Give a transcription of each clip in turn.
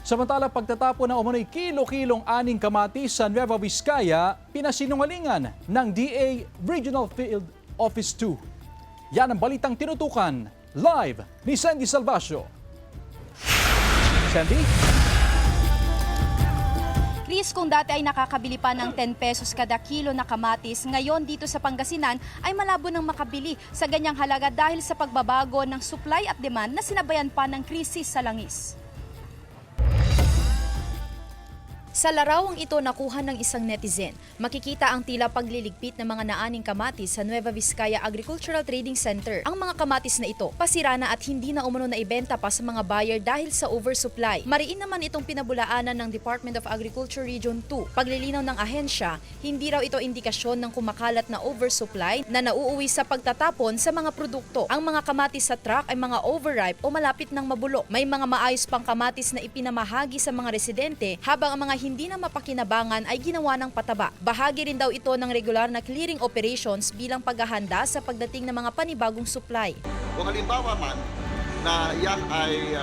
Samantala, pagtatapon ng umano'y kilo-kilong aning kamatis sa Nueva Vizcaya, pinasinungalingan ng DA Regional Field Office 2. Yan ang balitang tinutukan live ni Sandy Salvacio. Sandy? Chris, kung dati ay nakakabili pa ng 10 pesos kada kilo na kamatis, ngayon dito sa Pangasinan ay malabo nang makabili sa ganyang halaga dahil sa pagbabago ng supply at demand na sinabayan pa ng krisis sa langis. Sa larawang ito nakuha ng isang netizen, makikita ang tila pagliligpit ng mga naaning kamatis sa Nueva Vizcaya Agricultural Trading Center. Ang mga kamatis na ito, pasira na at hindi na umano na ibenta pa sa mga buyer dahil sa oversupply. Mariin naman itong pinabulaanan ng Department of Agriculture Region 2. Paglilinaw ng ahensya, hindi raw ito indikasyon ng kumakalat na oversupply na nauuwi sa pagtatapon sa mga produkto. Ang mga kamatis sa truck ay mga overripe o malapit ng mabulok. May mga maayos pang kamatis na ipinamahagi sa mga residente habang ang mga hindi na mapakinabangan ay ginawa ng pataba. Bahagi rin daw ito ng regular na clearing operations bilang paghahanda sa pagdating ng mga panibagong supply. Kung halimbawa man na yan ay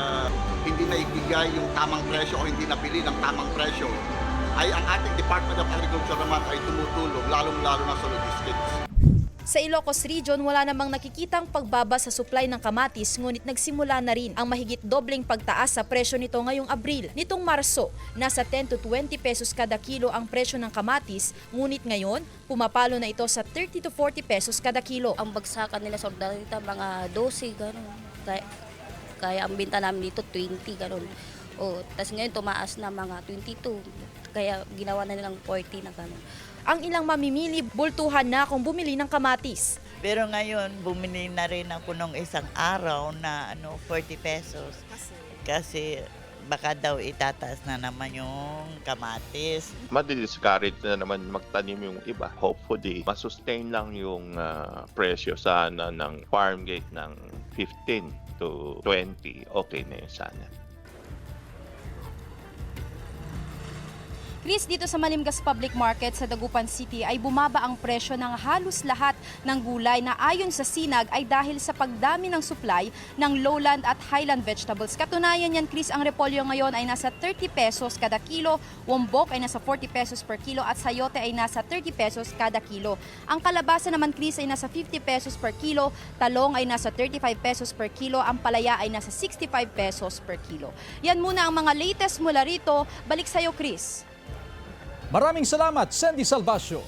hindi na ibigay yung tamang presyo o hindi napili ng tamang presyo, ay ang ating Department of Agriculture naman ay tumutulong, lalong-lalo na sa logistics. Sa Ilocos Region, wala namang nakikitang pagbaba sa supply ng kamatis, ngunit nagsimula na rin ang mahigit dobleng pagtaas sa presyo nito ngayong Abril. Nitong Marso, nasa 10 to 20 pesos kada kilo ang presyo ng kamatis, ngunit ngayon, pumapalo na ito sa 30 to 40 pesos kada kilo. Ang bagsakan nila sa ordinarita, mga 12, gano'n. Kaya ang binta namin dito, 20, gano'n. O, tas ngayon tumaas na mga 22. Kaya ginawa na nilang 40 na gano'n. Ang ilang mamimili, bultuhan na kung bumili ng kamatis. Pero ngayon, bumili na rin ako nung isang araw na 40 pesos. Kasi baka daw itataas na naman yung kamatis. Madi-discourage na naman magtanim yung iba. Hopefully, masustain lang yung presyo sana ng farm gate ng 15 to 20. Okay na yun sana. Chris, dito sa Malimgas Public Market sa Dagupan City ay bumaba ang presyo ng halos lahat ng gulay na ayon sa Sinag ay dahil sa pagdami ng supply ng lowland at highland vegetables. Katunayan yan, Chris, ang repolyo ngayon ay nasa 30 pesos kada kilo, wombok ay nasa 40 pesos per kilo at sayote ay nasa 30 pesos kada kilo. Ang kalabasa naman, Chris, ay nasa 50 pesos per kilo, talong ay nasa 35 pesos per kilo, ang palaya ay nasa 65 pesos per kilo. Yan muna ang mga latest mula rito. Balik sa'yo, Chris. Maraming salamat, Sandy Salvacio.